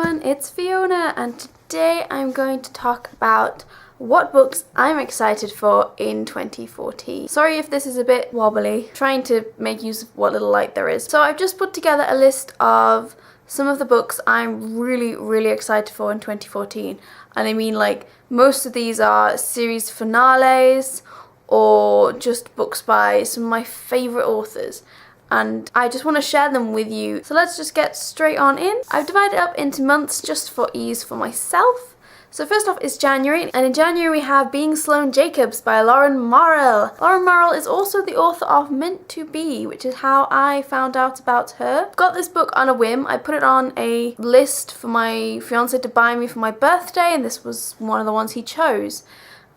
everyone, it's Fiona, and today I'm going to talk about what books I'm excited for in 2014. Sorry if this is a bit wobbly, trying to make use of what little light there is. So I've just put together a list of some of the books I'm really excited for in 2014. And I mean, like, most of these are series finales or just books by some of my favourite authors. And I just want to share them with you. So let's just get straight on in. I've divided it up into months just for ease for myself. So first off is January, and in January we have Being Sloane Jacobs by Lauren Morrill. Lauren Morrill is also the author of Meant to Be, which is how I found out about her. Got this book on a whim. I put it on a list for my fiance to buy me for my birthday, and this was one of the ones he chose.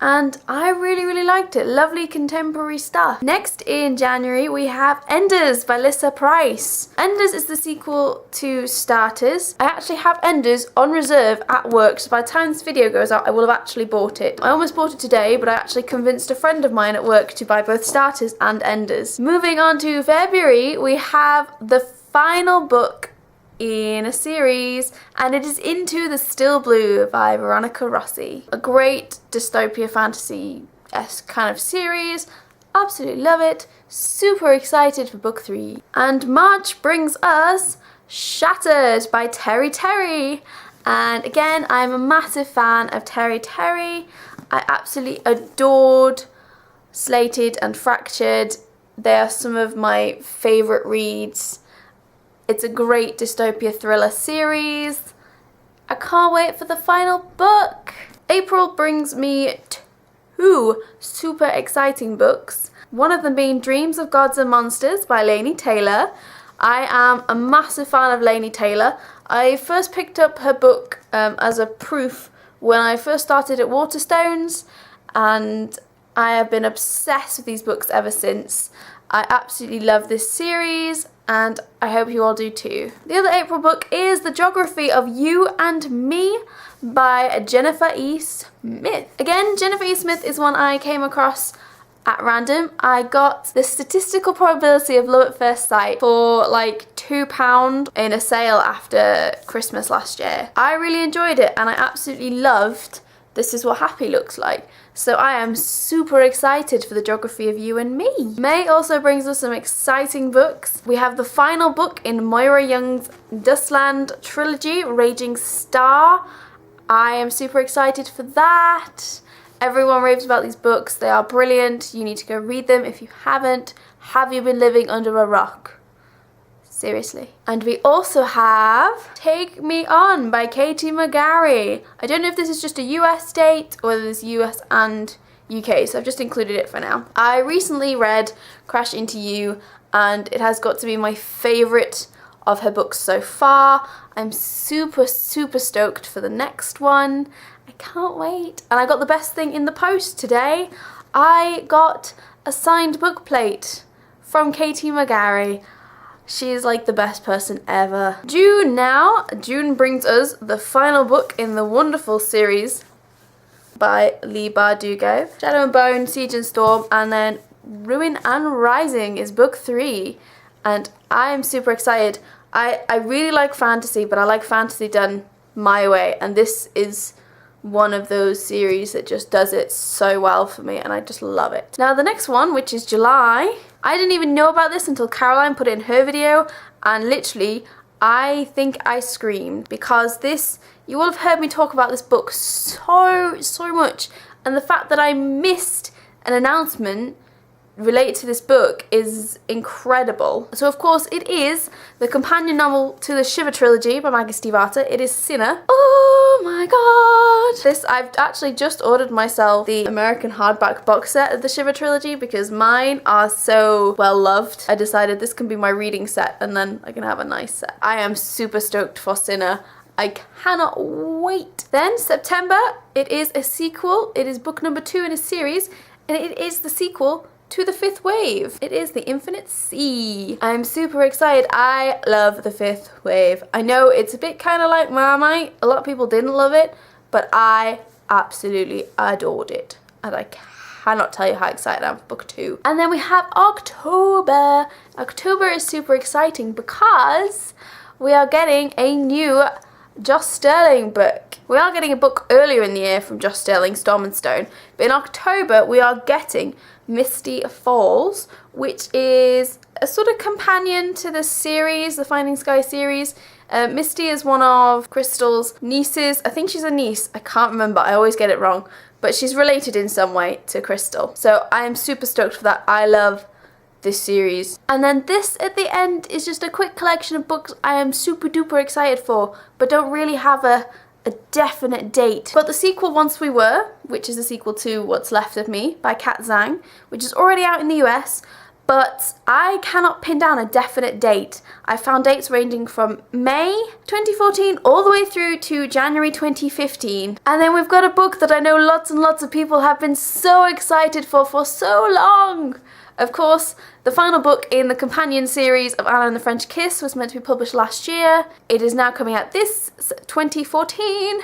And I really liked it. Lovely contemporary stuff. Next in January we have Enders by Lissa Price. Enders is the sequel to Starters. I actually have Enders on reserve at work, so by the time this video goes out I will have actually bought it. I almost bought it today, but I actually convinced a friend of mine at work to buy both Starters and Enders. Moving on to February, we have the final book in a series, and it is Into the Still Blue by Veronica Rossi. A great dystopia fantasy-esque kind of series. Absolutely love it. Super excited for book 3. And March brings us Shattered by Terry Terry. And again, I'm a massive fan of Terry Terry. I absolutely adored Slated and Fractured. They are some of my favourite reads. It's a great dystopia thriller series. I can't wait for the final book. April brings me 2 super exciting books. One of them being Dreams of Gods and Monsters by Laini Taylor. I am a massive fan of Laini Taylor. I first picked up her book as a proof when I first started at Waterstones, and I have been obsessed with these books ever since. I absolutely love this series, and I hope you all do too. The other April book is The Geography of You and Me by Jennifer E. Smith. Again, Jennifer E. Smith is one I came across at random. I got The Statistical Probability of Love at First Sight for like £2 in a sale after Christmas last year. I really enjoyed it, and I absolutely loved This Is What Happy Looks Like. So I am super excited for The Geography of You and Me. May also brings us some exciting books. We have the final book in Moira Young's Dustland trilogy, Raging Star. I am super excited for that. Everyone raves about these books. They are brilliant. You need to go read them if you haven't. Have you been living under a rock? Seriously. And we also have Take Me On by Katie McGarry. I don't know if this is just a US date or whether it's US and UK, so I've just included it for now. I recently read Crash Into You, and it has got to be my favourite of her books so far. I'm super stoked for the next one. I can't wait. And I got the best thing in the post today. I got a signed book plate from Katie McGarry. She is like the best person ever. June now. June brings us the final book in the wonderful series by Leigh Bardugo. Shadow and Bone, Siege and Storm, and then Ruin and Rising is book 3. And I am super excited. I really like fantasy, but I like fantasy done my way. And this is one of those series that just does it so well for me, and I just love it. Now the next one, which is July, I didn't even know about this until Caroline put it in her video, and literally I think I screamed, because this, you will have heard me talk about this book so much, and the fact that I missed an announcement related to this book is incredible. So of course it is the companion novel to the Shiver trilogy by Maggie Stiefvater. It is Sinner. Oh my god! This, I've actually just ordered myself the American hardback box set of the Shiver trilogy because mine are so well loved. I decided this can be my reading set, and then I can have a nice set. I am super stoked for Sinner. I cannot wait. Then September, it is a sequel. It is book number 2 in a series, and it is the sequel to The Fifth Wave. It is The Infinite Sea. I'm super excited. I love The Fifth Wave. I know it's a bit kind of like Marmite. A lot of people didn't love it, but I absolutely adored it. And I cannot tell you how excited I am for book 2. And then we have October. October is super exciting because we are getting a new Joss Sterling book. We are getting a book earlier in the year from Joss Sterling, Storm and Stone, but in October we are getting Misty Falls, which is a sort of companion to the series, the Finding Sky series. Misty is one of Crystal's nieces. I think she's a niece. I can't remember. I always get it wrong. But she's related in some way to Crystal. So I am super stoked for that. I love this series. And then this at the end is just a quick collection of books I am super duper excited for, but don't really have a definite date. But the sequel Once We Were, which is a sequel to What's Left of Me by Kat Zhang, which is already out in the US, but I cannot pin down a definite date. I found dates ranging from May 2014 all the way through to January 2015. And then we've got a book that I know lots and lots of people have been so excited for so long. Of course, the final book in the companion series of Anna and the French Kiss was meant to be published last year. It is now coming out this 2014.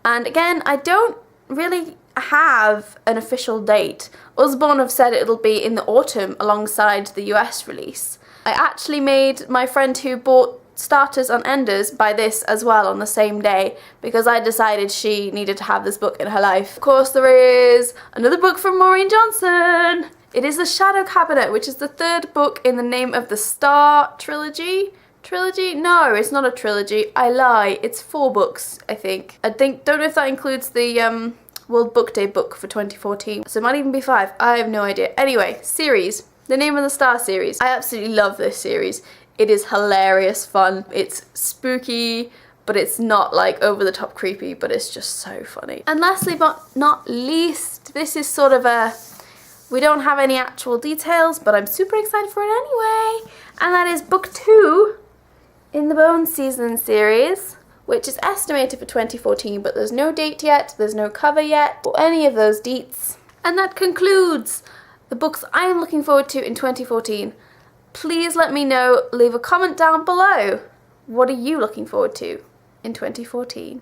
And again, I don't really have an official date. Usborne have said it'll be in the autumn alongside the US release. I actually made my friend who bought Starters on Enders buy this as well on the same day because I decided she needed to have this book in her life. Of course, there is another book from Maureen Johnson. It is The Shadow Cabinet, which is the third book in the Name of the Star trilogy. Trilogy? No, it's not a trilogy. I lie. It's 4 books, I think. Don't know if that includes the World Book Day book for 2014. So it might even be 5. I have no idea. Anyway, series. The Name of the Star series. I absolutely love this series. It is hilarious fun. It's spooky, but it's not like over the top creepy, but it's just so funny. And lastly but not least, this is sort of a, we don't have any actual details, but I'm super excited for it anyway. And that is book 2 in the Bone Season series, which is estimated for 2014, but there's no date yet, there's no cover yet, or any of those deets. And that concludes the books I am looking forward to in 2014. Please let me know, leave a comment down below. What are you looking forward to in 2014?